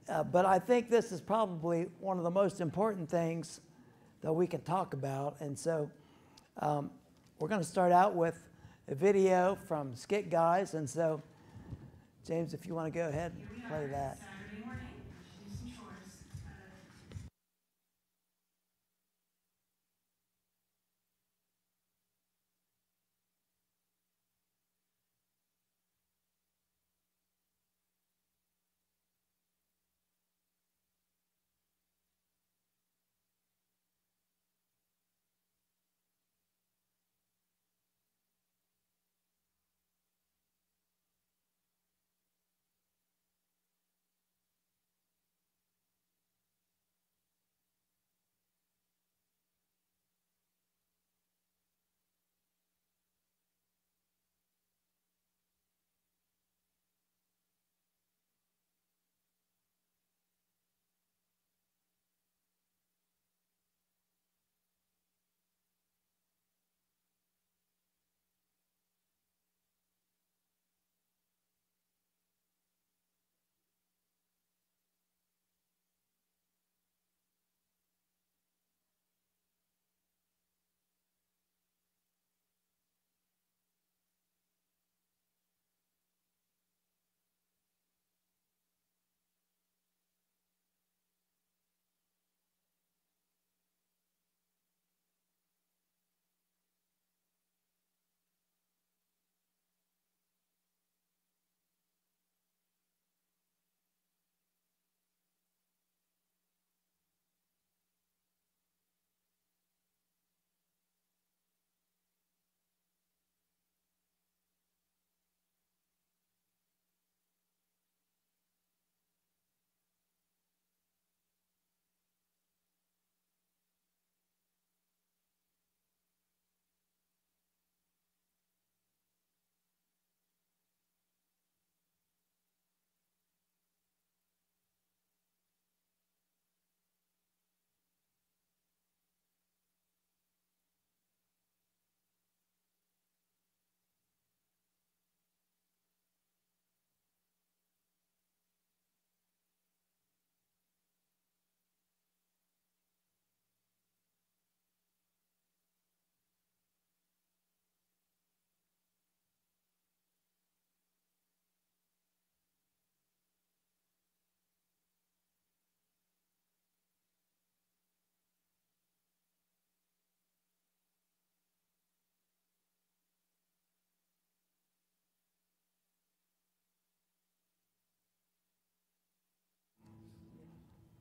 But I think this is probably one of the most important things that we can talk about. And so we're going to start out with a video from Skit Guys. And so, James, if you want to go ahead and play that. Saturday morning, do some chores.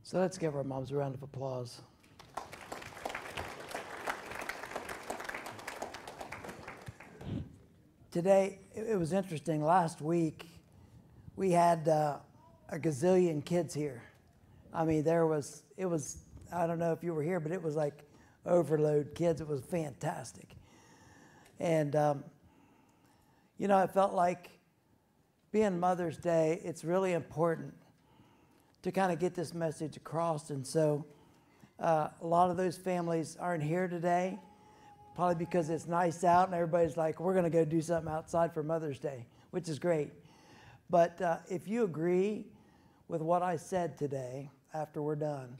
So let's give our moms a round of applause. Today, it was interesting. Last week, we had a gazillion kids here. I mean, it was, I don't know if you were here, but it was like overload kids. It was fantastic. And, you know, I felt like being Mother's Day, it's really important to kind of get this message across. And so a lot of those families aren't here today, probably because it's nice out and everybody's like, we're going to go do something outside for Mother's Day, which is great. But if you agree with what I said today after we're done,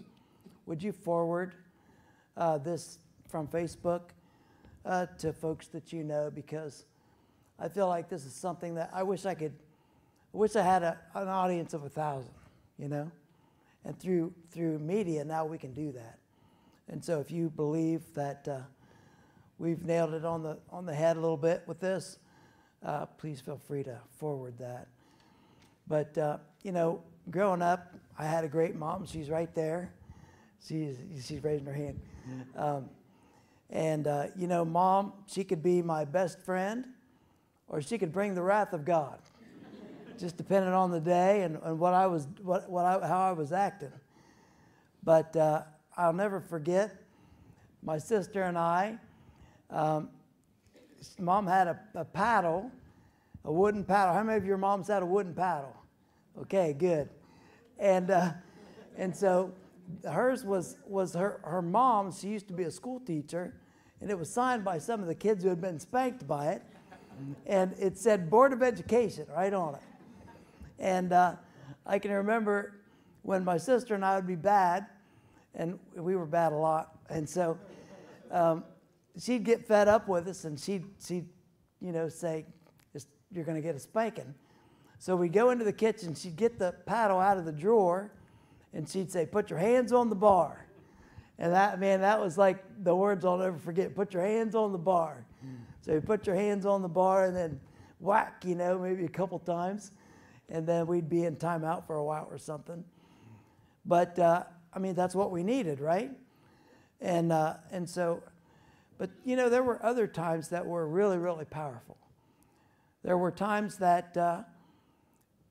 would you forward this from Facebook to folks that you know? Because I feel like this is something that I wish I had an audience of 1,000. You know, and through media now we can do that. And so if you believe that we've nailed it on the head a little bit with this, please feel free to forward that. But you know, growing up, I had a great mom. She's right there. She's raising her hand. You know, Mom, she could be my best friend, or she could bring the wrath of God. Just depending on the day and how I was acting. But I'll never forget my sister and I. Mom had a paddle, a wooden paddle. How many of your moms had a wooden paddle? Okay, good. And so hers was her mom. She used to be a school teacher, and it was signed by some of the kids who had been spanked by it. And it said Board of Education right on it. And I can remember when my sister and I would be bad, and we were bad a lot, and so she'd get fed up with us, and she'd say, "You're going to get a spanking." So we'd go into the kitchen. She'd get the paddle out of the drawer, and she'd say, "Put your hands on the bar." And that was like the words I'll never forget. Put your hands on the bar. So you put your hands on the bar, and then whack, maybe a couple times, and then we'd be in timeout for a while or something. But that's what we needed, right? And so, but there were other times that were really, really powerful. There were times that,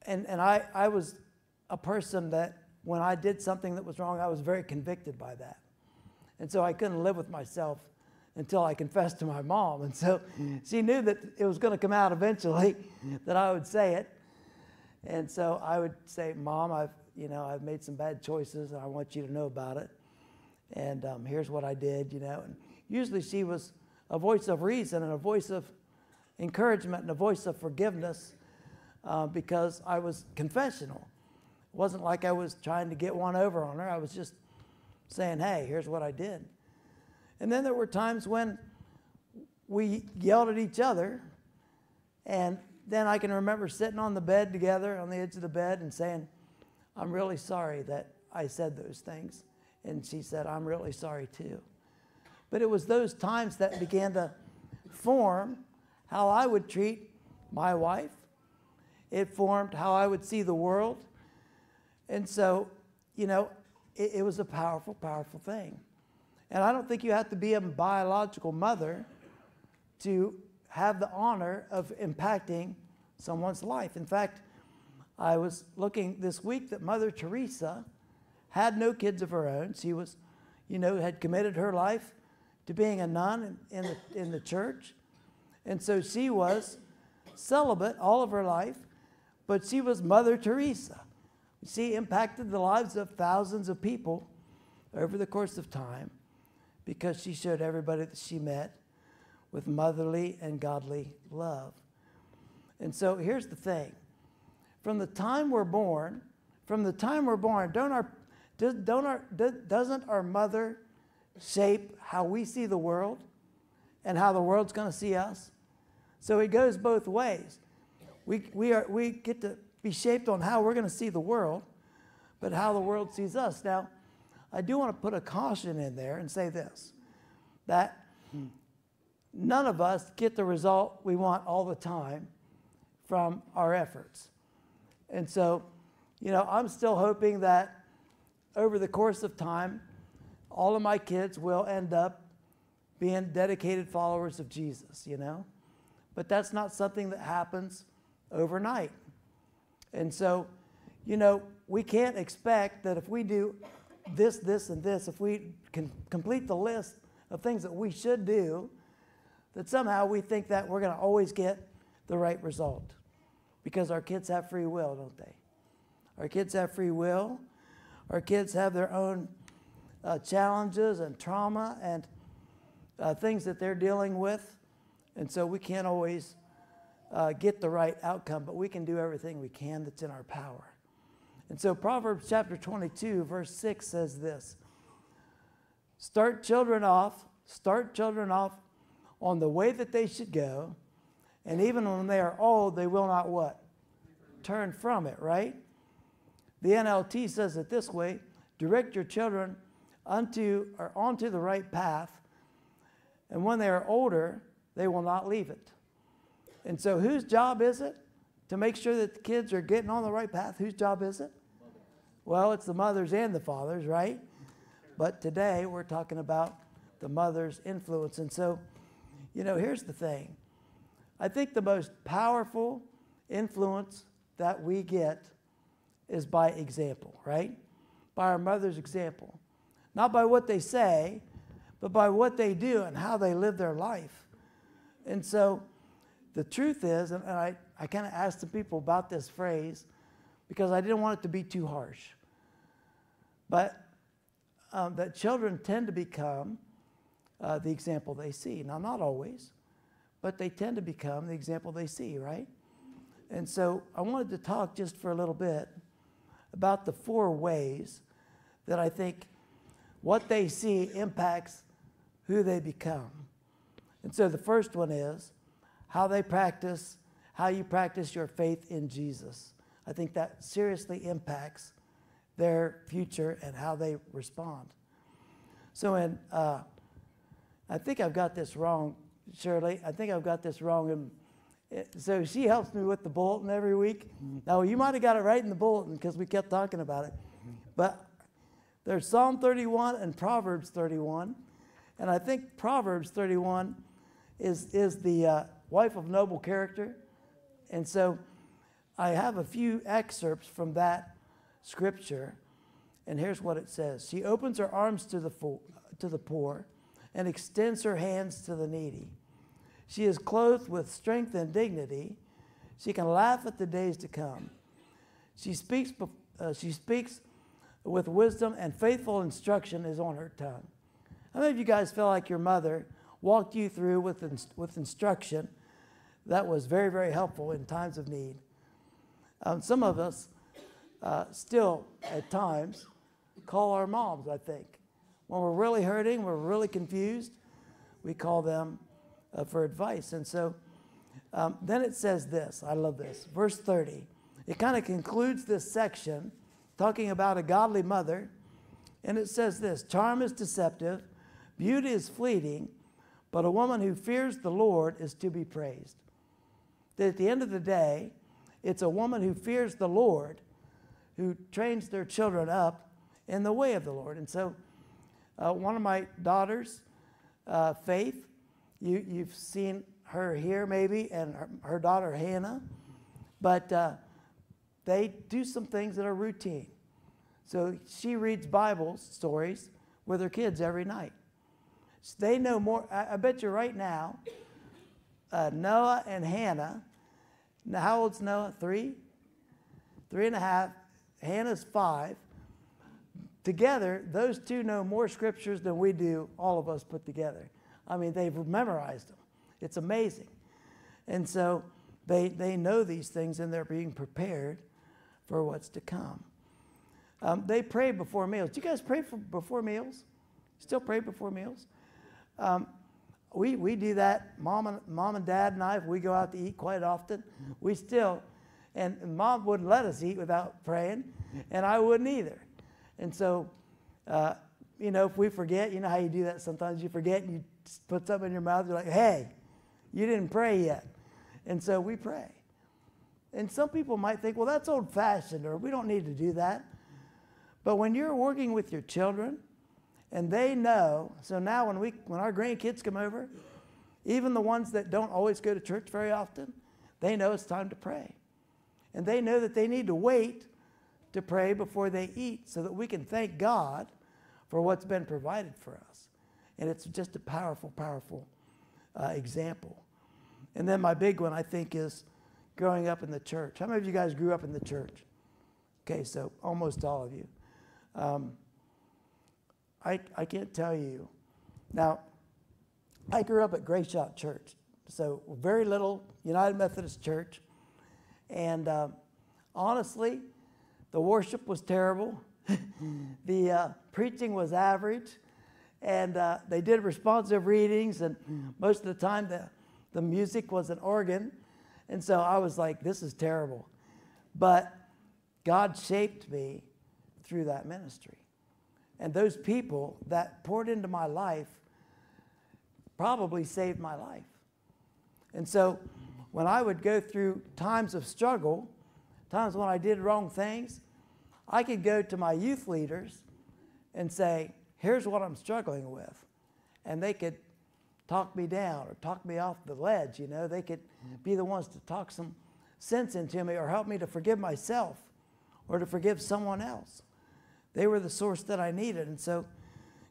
and I was a person that when I did something that was wrong, I was very convicted by that. And so I couldn't live with myself until I confessed to my mom. And so she knew that it was going to come out eventually, that I would say it. And so I would say, "Mom, I've made some bad choices, and I want you to know about it. And here's what I did, And usually she was a voice of reason and a voice of encouragement and a voice of forgiveness because I was confessional. It wasn't like I was trying to get one over on her. I was just saying, "Hey, here's what I did." And then there were times when we yelled at each other, and then I can remember sitting on the bed together, on the edge of the bed, and saying, "I'm really sorry that I said those things." And she said, "I'm really sorry too." But it was those times that began to form how I would treat my wife. It formed how I would see the world. And so, it was a powerful, powerful thing. And I don't think you have to be a biological mother to have the honor of impacting someone's life. In fact, I was looking this week that Mother Teresa had no kids of her own. She was, had committed her life to being a nun in the church. And so she was celibate all of her life, but she was Mother Teresa. She impacted the lives of thousands of people over the course of time because she showed everybody that she met with motherly and godly love. And so here's the thing. From the time we're born, doesn't our mother shape how we see the world and how the world's going to see us? So it goes both ways. We get to be shaped on how we're going to see the world, but how the world sees us. Now, I do want to put a caution in there and say this, that none of us get the result we want all the time from our efforts. And so, I'm still hoping that over the course of time, all of my kids will end up being dedicated followers of Jesus, But that's not something that happens overnight. And so, we can't expect that if we do this, this, and this, if we can complete the list of things that we should do, that somehow we think that we're going to always get the right result. Because our kids have free will, don't they? Our kids have free will. Our kids have their own challenges and trauma and things that they're dealing with. And so we can't always get the right outcome, but we can do everything we can that's in our power. And so Proverbs chapter 22, verse 6 says this: Start children off on the way that they should go, and even when they are old, they will not what? Turn from it, right? The NLT says it this way: direct your children onto the right path, and when they are older, they will not leave it. And so whose job is it to make sure that the kids are getting on the right path? Whose job is it? Well, it's the mothers and the fathers, right? But today we're talking about the mother's influence. And so, here's the thing. I think the most powerful influence that we get is by example, right? By our mother's example. Not by what they say, but by what they do and how they live their life. And so the truth is, and I kind of asked some people about this phrase because I didn't want it to be too harsh, but that children tend to become the example they see. Now, not always, but they tend to become the example they see, right? And so I wanted to talk just for a little bit about the 4 ways that I think what they see impacts who they become. And so the first one is how you practice your faith in Jesus. I think that seriously impacts their future and how they respond. So I think I've got this wrong, Shirley. I think I've got this wrong. So she helps me with the bulletin every week. Now, you might have got it right in the bulletin because we kept talking about it. But there's Psalm 31 and Proverbs 31. And I think Proverbs 31 is the wife of noble character. And so I have a few excerpts from that scripture. And here's what it says. She opens her arms to the poor and extends her hands to the needy. She is clothed with strength and dignity. She can laugh at the days to come. She speaks with wisdom, and faithful instruction is on her tongue. How many of you guys feel like your mother walked you through with instruction that was very, very helpful in times of need? Some of us still, at times, call our moms, I think. When we're really hurting, we're really confused, we call them for advice. And so then it says this. I love this. Verse 30. It kind of concludes this section talking about a godly mother. And it says this. Charm is deceptive. Beauty is fleeting. But a woman who fears the Lord is to be praised. That at the end of the day, it's a woman who fears the Lord who trains their children up in the way of the Lord. And so one of my daughters, Faith, you've seen her here maybe, and her daughter Hannah, but they do some things that are routine. So she reads Bible stories with her kids every night. So they know more. I bet you right now, Noah and Hannah, now how old's Noah? 3? 3.5. Hannah's 5. Together, those two know more scriptures than we do, all of us put together. I mean, they've memorized them. It's amazing. And so they know these things, and they're being prepared for what's to come. They pray before meals. Do you guys pray before meals? Still pray before meals? We do that. Mom and Dad and I, if we go out to eat quite often, we still, and Mom wouldn't let us eat without praying, and I wouldn't either. And so, if we forget, you know how you do that sometimes? You forget and you put something in your mouth. You're like, hey, you didn't pray yet. And so we pray. And some people might think, well, that's old-fashioned, or we don't need to do that. But when you're working with your children, and they know, so now when our grandkids come over, even the ones that don't always go to church very often, they know it's time to pray. And they know that they need to wait to pray before they eat so that we can thank God for what's been provided for us. And it's just a powerful, powerful example. And then my big one, I think, is growing up in the church. How many of you guys grew up in the church? Okay, so almost all of you. I can't tell you. Now, I grew up at Grace Shot Church, so very little United Methodist Church. And honestly, the worship was terrible. The preaching was average. And they did responsive readings, and most of the time the music was an organ. And so I was like, this is terrible. But God shaped me through that ministry. And those people that poured into my life probably saved my life. And so when I would go through times of struggle, times when I did wrong things, I could go to my youth leaders and say, here's what I'm struggling with. And they could talk me down or talk me off the ledge, They could be the ones to talk some sense into me or help me to forgive myself or to forgive someone else. They were the source that I needed. And so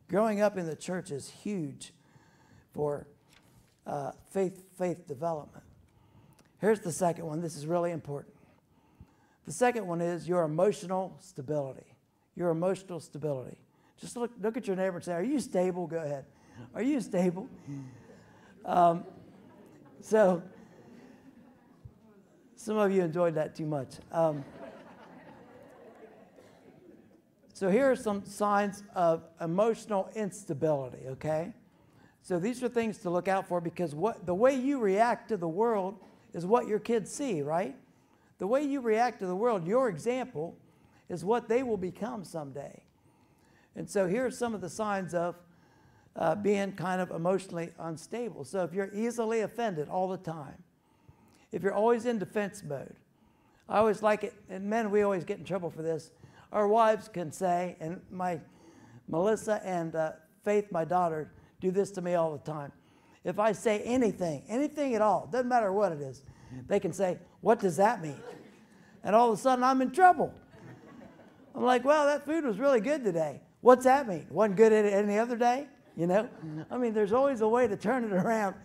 growing up in the church is huge for faith development. Here's the second one. This is really important. The second one is your emotional stability. Your emotional stability. Just look at your neighbor and say, are you stable? Go ahead. Are you stable? So some of you enjoyed that too much. So here are some signs of emotional instability, okay? So these are things to look out for, because the way you react to the world is what your kids see, right? The way you react to the world, your example, is what they will become someday. And so here are some of the signs of being kind of emotionally unstable. So if you're easily offended all the time, if you're always in defense mode, I always like it, and men, we always get in trouble for this. Our wives can say, and Melissa and Faith, my daughter, do this to me all the time. If I say anything at all, doesn't matter what it is, they can say, "What does that mean?" And all of a sudden I'm in trouble. I'm like, "Well, that food was really good today. What's that mean? Wasn't good any other day?" You know? I mean, there's always a way to turn it around.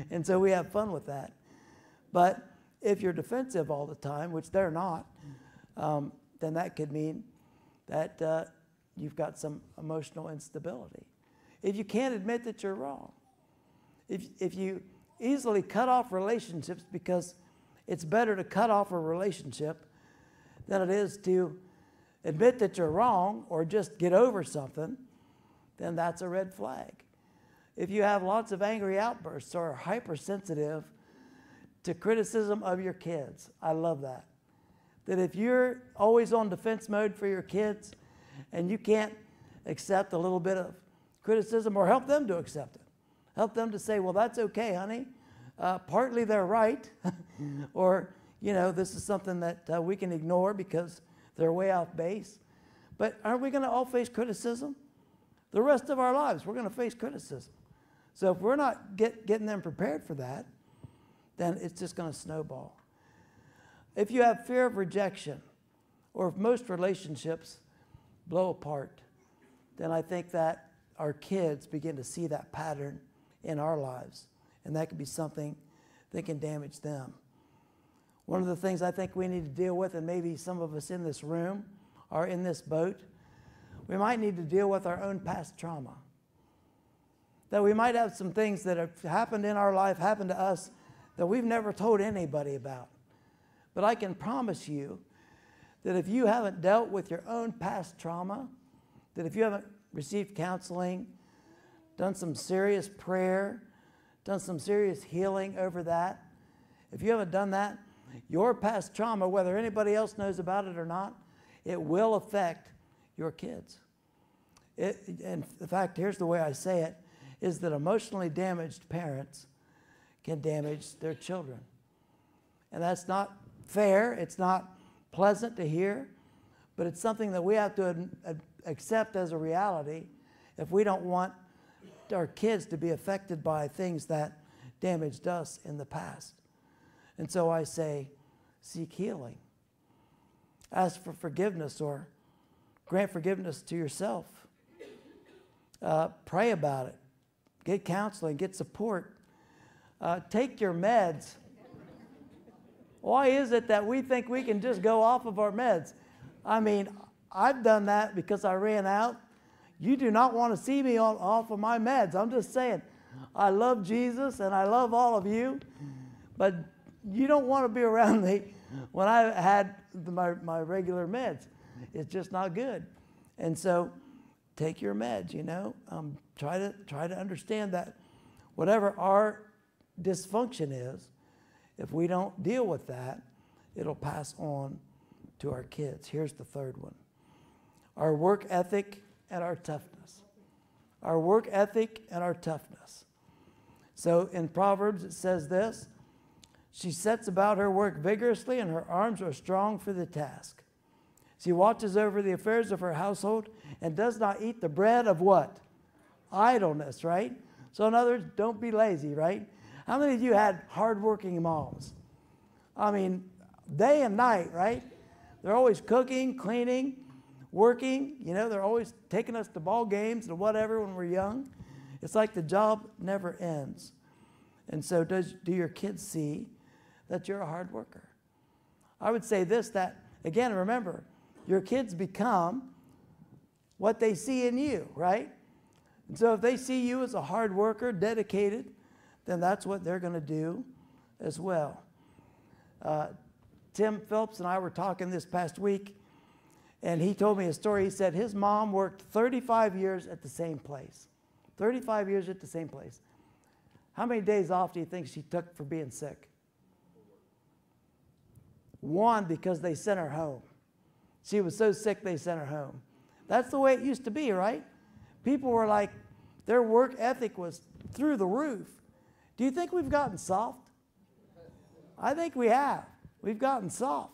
And so we have fun with that. But if you're defensive all the time, which they're not, then that could mean that you've got some emotional instability. If you can't admit that you're wrong, if you easily cut off relationships, because it's better to cut off a relationship than it is to admit that you're wrong or just get over something, then that's a red flag. If you have lots of angry outbursts or are hypersensitive to criticism of your kids, I love that. That if you're always on defense mode for your kids and you can't accept a little bit of criticism or help them to accept it, help them to say, "Well, that's okay, honey. Partly they're right," or, you know, "This is something that we can ignore because they're way off base." But aren't we going to all face criticism? The rest of our lives, we're going to face criticism. So if we're not getting them prepared for that, then it's just going to snowball. If you have fear of rejection, or if most relationships blow apart, then I think that our kids begin to see that pattern in our lives, and that could be something that can damage them. One of the things I think we need to deal with, and maybe some of us in this room are in this boat, we might need to deal with our own past trauma. That we might have some things that have happened in our life, happened to us, that we've never told anybody about. But I can promise you that if you haven't dealt with your own past trauma, that if you haven't received counseling, done some serious prayer, done some serious healing over that, if you haven't done that, your past trauma, whether anybody else knows about it or not, it will affect your kids. And in fact, here's the way I say it, is that emotionally damaged parents can damage their children. And that's not fair, it's not pleasant to hear, but it's something that we have to accept as a reality if we don't want our kids to be affected by things that damaged us in the past. And so I say, seek healing. Ask for forgiveness or grant forgiveness to yourself. Pray about it. Get counseling, get support. Take your meds. Why is it that we think we can just go off of our meds? I mean, I've done that because I ran out. You do not want to see me off of my meds. I'm just saying, I love Jesus and I love all of you, but you don't want to be around me when I had my regular meds. It's just not good. And so take your meds, you know. Try to understand that whatever our dysfunction is, if we don't deal with that, it'll pass on to our kids. Here's the third one. Our work ethic and our toughness. Our work ethic and our toughness. So in Proverbs it says this, she sets about her work vigorously and her arms are strong for the task. She watches over the affairs of her household and does not eat the bread of what? Idleness, right? So in other words, don't be lazy, right? How many of you had hardworking moms? I mean, day and night, right? They're always cooking, cleaning, working. You know, they're always taking us to ball games and whatever when we're young. It's like the job never ends. And so do your kids see that you're a hard worker? I would say this, that, again, remember, your kids become what they see in you, right? And so if they see you as a hard worker, dedicated, then that's what they're going to do as well. Tim Phillips and I were talking this past week, And he told me a story. He said his mom worked 35 years at the same place. 35 years at the same place. How many days off do you think she took for being sick? 1, because they sent her home. She was so sick they sent her home. That's the way it used to be, right? People were like, their work ethic was through the roof. Do you think we've gotten soft? I think we have. We've gotten soft.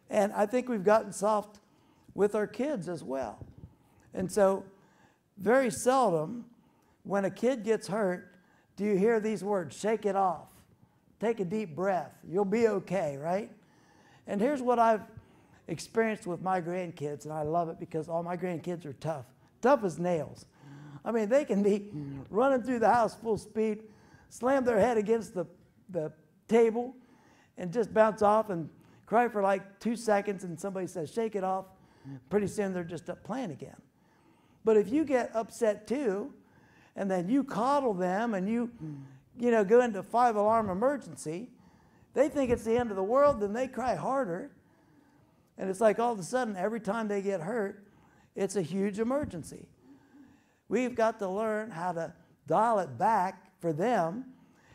And I think we've gotten soft with our kids as well. And so very seldom when a kid gets hurt do you hear these words, shake it off, take a deep breath, you'll be okay, right? And here's what I've experienced with my grandkids, and I love it because all my grandkids are tough. Tough as nails. I mean, they can be running through the house full speed, slam their head against the table, and just bounce off and cry for like 2 seconds, and somebody says, shake it off. Pretty soon they're just up playing again. But if you get upset too, and then you coddle them and you go into 5-alarm emergency, they think it's the end of the world, then they cry harder. And it's like all of a sudden, every time they get hurt, it's a huge emergency. We've got to learn how to dial it back for them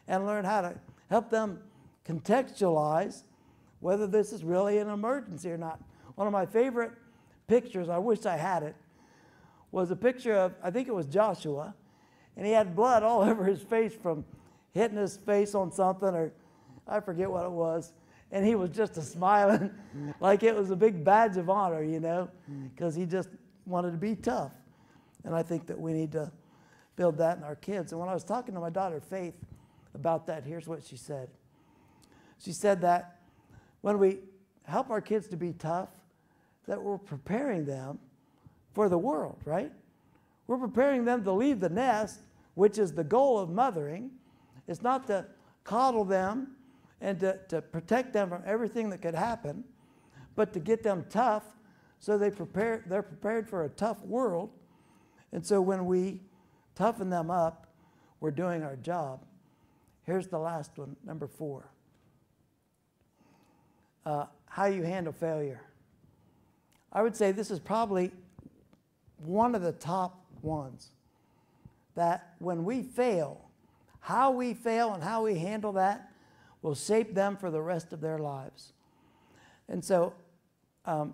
and learn how to help them contextualize whether this is really an emergency or not. One of my favorite pictures, I wish I had it, was a picture of, I think it was Joshua, and he had blood all over his face from hitting his face on something, or I forget what it was. And he was just smiling like it was a big badge of honor, because he just wanted to be tough. And I think that we need to build that in our kids. And when I was talking to my daughter, Faith, about that, here's what she said. She said that when we help our kids to be tough, that we're preparing them for the world, right? We're preparing them to leave the nest, which is the goal of mothering. It's not to coddle them and to protect them from everything that could happen, but to get them tough so they're prepared for a tough world. And so when we toughen them up, we're doing our job. Here's the last one, number 4. How you handle failure. I would say this is probably one of the top ones, that when we fail, how we fail and how we handle that will shape them for the rest of their lives. And so I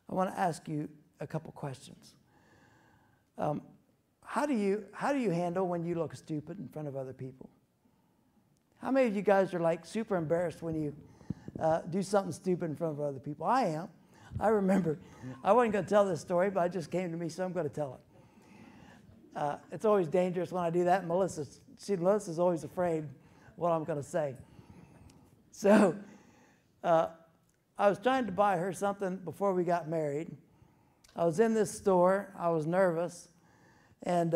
want to ask you a couple questions. How do you handle when you look stupid in front of other people? How many of you guys are like super embarrassed when you do something stupid in front of other people? I am. I remember, I wasn't going to tell this story, but it just came to me, so I'm going to tell it. It's always dangerous when I do that. Melissa's always afraid what I'm going to say. So I was trying to buy her something before we got married. I was in this store. I was nervous. And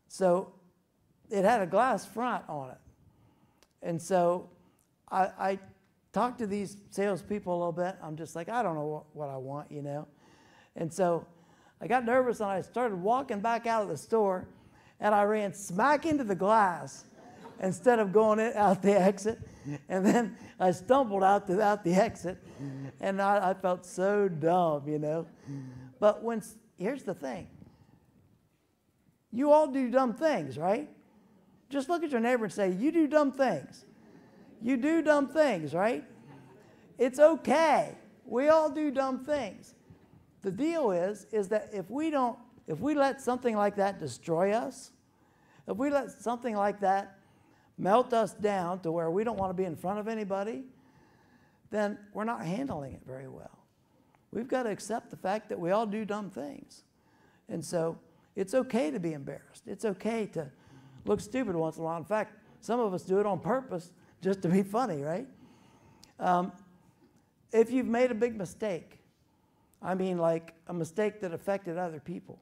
so it had a glass front on it. And so I talked to these salespeople a little bit. I'm just like, I don't know what I want, And so I got nervous and I started walking back out of the store, and I ran smack into the glass instead of going out the exit. And then I stumbled out the exit, and I felt so dumb, But here's the thing. You all do dumb things, right? Just look at your neighbor and say, you do dumb things. You do dumb things, right? It's okay. We all do dumb things. The deal is that if we let something like that destroy us, if we let something like that melt us down to where we don't want to be in front of anybody, then we're not handling it very well. We've got to accept the fact that we all do dumb things. And so it's okay to be embarrassed. It's okay to look stupid once in a while. In fact, some of us do it on purpose just to be funny, right? If you've made a big mistake, I mean like a mistake that affected other people,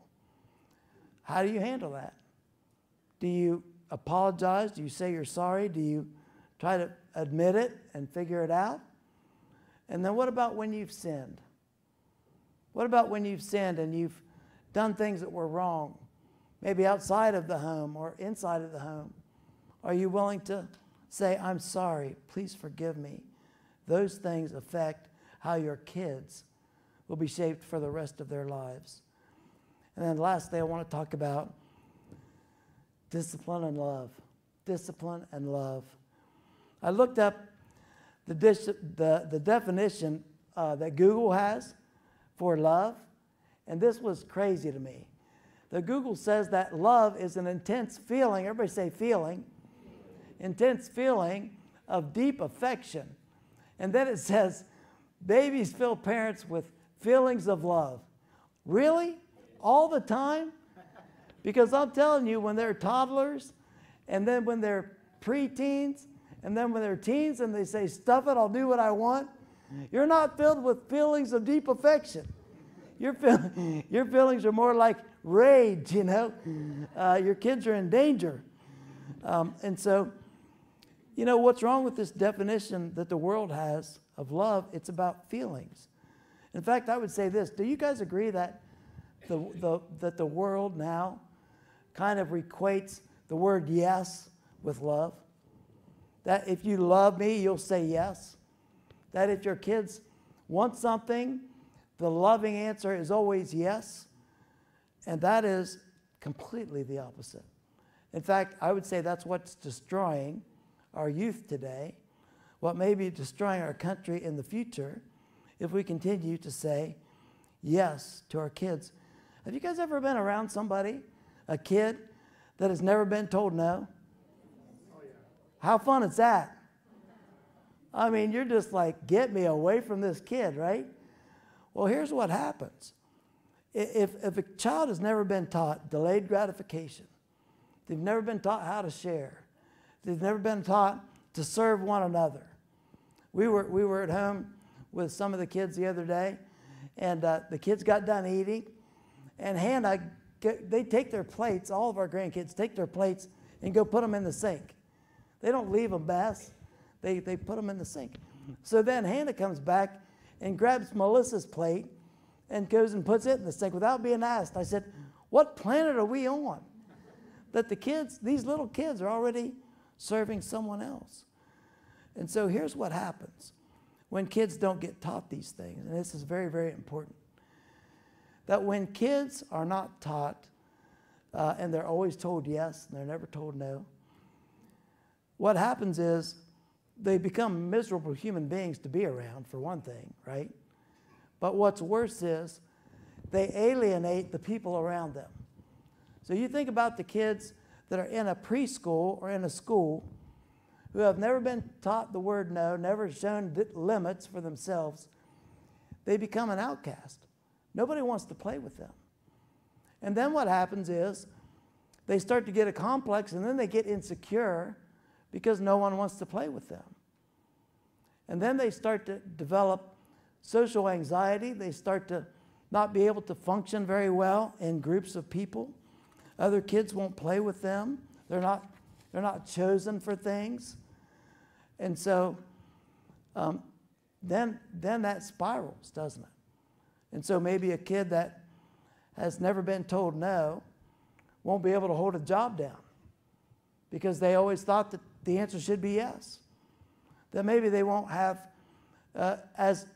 how do you handle that? Do you apologize? Do you say you're sorry? Do you try to admit it and figure it out? And then what about when you've sinned? What about when you've sinned and you've done things that were wrong, maybe outside of the home or inside of the home? Are you willing to say, I'm sorry, please forgive me? Those things affect how your kids will be shaped for the rest of their lives. And then lastly, I want to talk about discipline and love. Discipline and love. I looked up the definition that Google has for love, and this was crazy to me. The Google says that love is an intense feeling, everybody say feeling, intense feeling of deep affection. And then it says, babies fill parents with feelings of love. Really? All the time? Because I'm telling you, when they're toddlers, and then when they're preteens, and then when they're teens and they say, stuff it, I'll do what I want, you're not filled with feelings of deep affection. Your feelings are more like rage, you know. Your kids are in danger. And so, you know, what's wrong with this definition that the world has of love? It's about feelings. In fact, I would say this. Do you guys agree that that the world now kind of equates the word yes with love? That if you love me, you'll say yes. That if your kids want something, the loving answer is always yes. And that is completely the opposite. In fact, I would say that's what's destroying our youth today, what may be destroying our country in the future, if we continue to say yes to our kids. Have you guys ever been around somebody, a kid, that has never been told no? Oh, yeah. How fun is that? I mean, you're just like, get me away from this kid, right? Well, here's what happens. If a child has never been taught delayed gratification, they've never been taught how to share, they've never been taught to serve one another. We were at home with some of the kids the other day, and the kids got done eating, and Hannah, they take their plates, all of our grandkids take their plates and go put them in the sink. They don't leave a mess. They put them in the sink. So then Hannah comes back and grabs Melissa's plate and goes and puts it in the sink without being asked. I said, what planet are we on? That the kids, these little kids, are already serving someone else. And so here's what happens when kids don't get taught these things, and this is very, very important. That when kids are not taught, and they're always told yes, and they're never told no, what happens is they become miserable human beings to be around, for one thing, right? But what's worse is they alienate the people around them. So you think about the kids that are in a preschool or in a school who have never been taught the word no, never shown limits for themselves. They become an outcast. Nobody wants to play with them. And then what happens is they start to get a complex, and then they get insecure because no one wants to play with them. And then they start to develop social anxiety. They start to not be able to function very well in groups of people. Other kids won't play with them. They're not chosen for things. And so then that spirals, doesn't it? And so maybe a kid that has never been told no won't be able to hold a job down because they always thought that the answer should be yes. That maybe they won't have as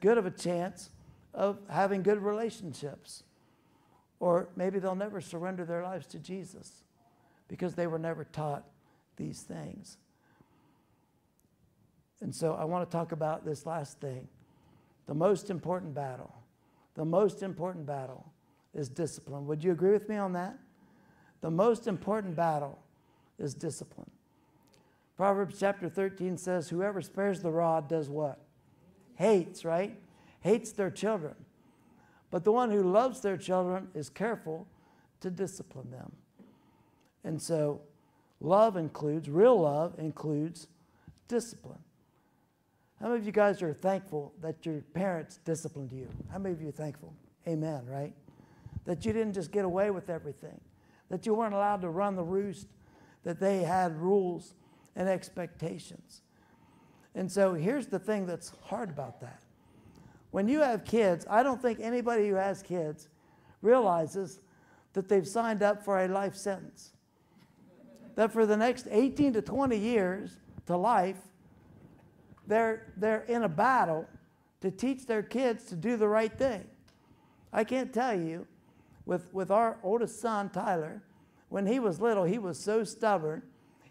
good of a chance of having good relationships. Or maybe they'll never surrender their lives to Jesus because they were never taught these things. And so I want to talk about this last thing. The most important battle is discipline. Would you agree with me on that? The most important battle is discipline. Proverbs chapter 13 says, whoever spares the rod does what? Hates, right? Hates their children. But the one who loves their children is careful to discipline them. And so real love includes discipline. How many of you guys are thankful that your parents disciplined you? How many of you are thankful? Amen, right? That you didn't just get away with everything. That you weren't allowed to run the roost. That they had rules and expectations. And so here's the thing that's hard about that. When you have kids, I don't think anybody who has kids realizes that they've signed up for a life sentence. That for the next 18 to 20 years to life, they're in a battle to teach their kids to do the right thing. I can't tell you, with our oldest son, Tyler, when he was little, he was so stubborn,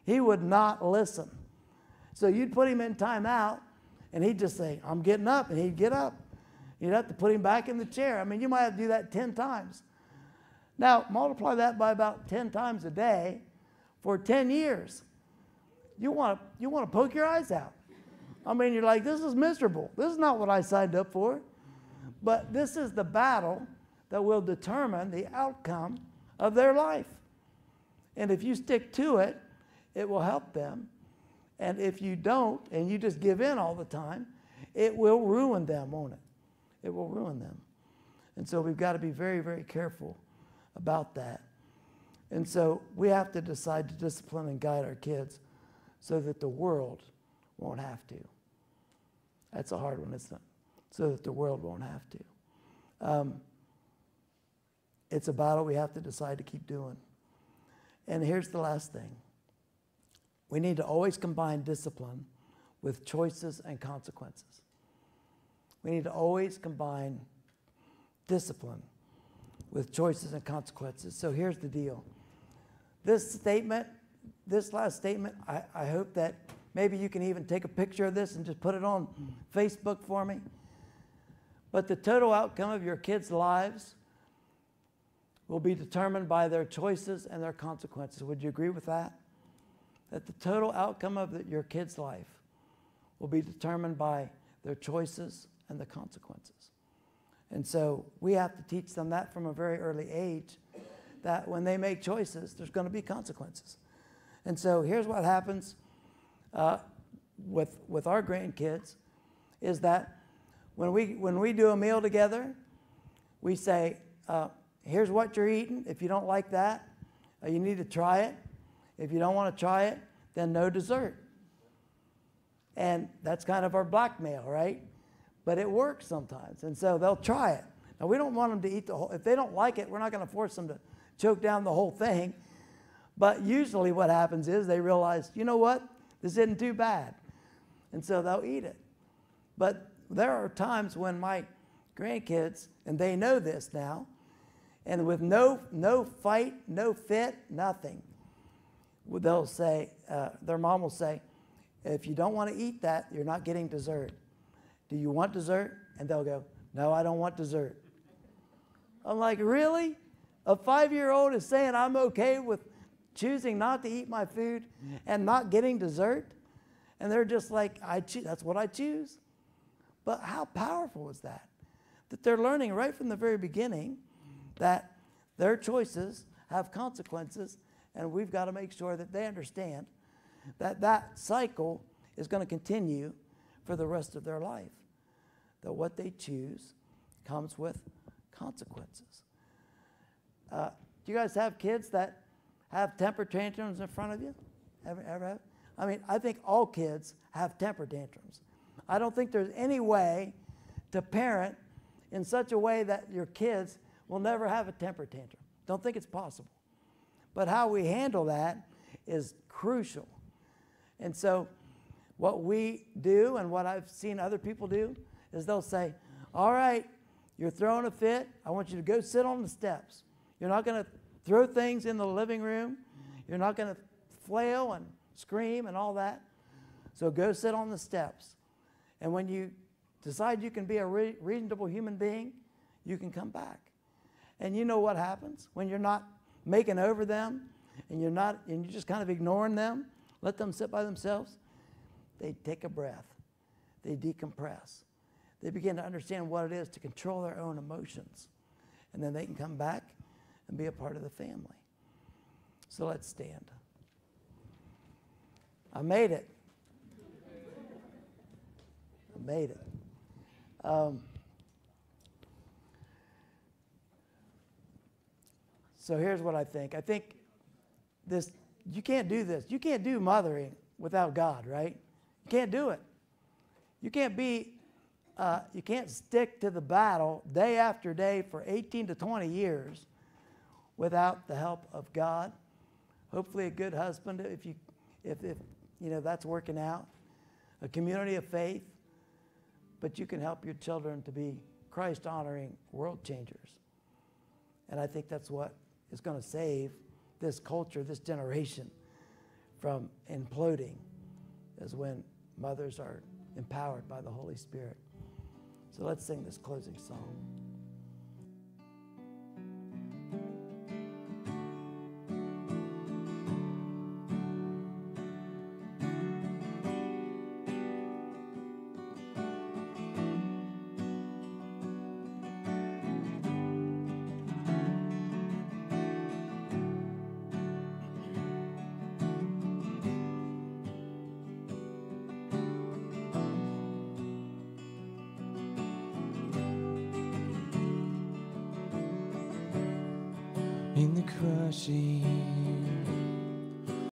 he would not listen. So you'd put him in timeout, and he'd just say, I'm getting up, and he'd get up. You'd have to put him back in the chair. I mean, you might have to do that 10 times. Now, multiply that by about 10 times a day for 10 years. You want to poke your eyes out. I mean, you're like, this is miserable. This is not what I signed up for. But this is the battle that will determine the outcome of their life. And if you stick to it, it will help them. And if you don't, and you just give in all the time, it will ruin them, won't it? It will ruin them. And so we've got to be very, very careful about that. And so we have to decide to discipline and guide our kids so that the world won't have to. That's a hard one, isn't it? So that the world won't have to. It's a battle we have to decide to keep doing. And here's the last thing. We need to always combine discipline with choices and consequences. We need to always combine discipline with choices and consequences. So here's the deal. This last statement, I hope that maybe you can even take a picture of this and just put it on Facebook for me. But the total outcome of your kids' lives will be determined by their choices and their consequences. Would you agree with that? That the total outcome of your kids' life will be determined by their choices and the consequences. And so we have to teach them that from a very early age, that when they make choices, there's going to be consequences. And so here's what happens with our grandkids, is that when we do a meal together, we say, here's what you're eating. If you don't like that, you need to try it. If you don't want to try it, then no dessert. And that's kind of our blackmail, right? But it works sometimes. And so they'll try it. Now, we don't want them to eat the whole, if they don't like it, we're not going to force them to choke down the whole thing. But usually what happens is they realize, you know what? This isn't too bad. And so they'll eat it. But there are times when my grandkids, and they know this now, and with no fight, no fit, nothing, they'll say, their mom will say, if you don't want to eat that, you're not getting dessert. Do you want dessert? And they'll go, no, I don't want dessert. I'm like, really? A 5-year-old is saying I'm okay with choosing not to eat my food and not getting dessert? And they're just like, that's what I choose. But how powerful is that? That they're learning right from the very beginning that their choices have consequences, and we've got to make sure that they understand that that cycle is going to continue for the rest of their life. That what they choose comes with consequences. Do you guys have kids that have temper tantrums in front of you? Ever have? I mean, I think all kids have temper tantrums. I don't think there's any way to parent in such a way that your kids will never have a temper tantrum. Don't think it's possible. But how we handle that is crucial. And so what we do, and what I've seen other people do, is they'll say, all right, you're throwing a fit. I want you to go sit on the steps. You're not going to throw things in the living room. You're not going to flail and scream and all that. So go sit on the steps. And when you decide you can be a reasonable human being, you can come back. And you know what happens when you're not making over them, and you're just kind of ignoring them, let them sit by themselves? They take a breath. They decompress. They begin to understand what it is to control their own emotions. And then they can come back and be a part of the family. So let's stand. I made it. I made it. So here's what I think. I think this, you can't do this. You can't do mothering without God, right? You can't do it. You can't stick to the battle day after day for 18 to 20 years without the help of God. Hopefully a good husband, if you know that's working out. A community of faith. but you can help your children to be Christ-honoring world changers. And I think that's what is going to save this culture, this generation, from imploding, is when mothers are empowered by the Holy Spirit. So let's sing this closing song. In the crushing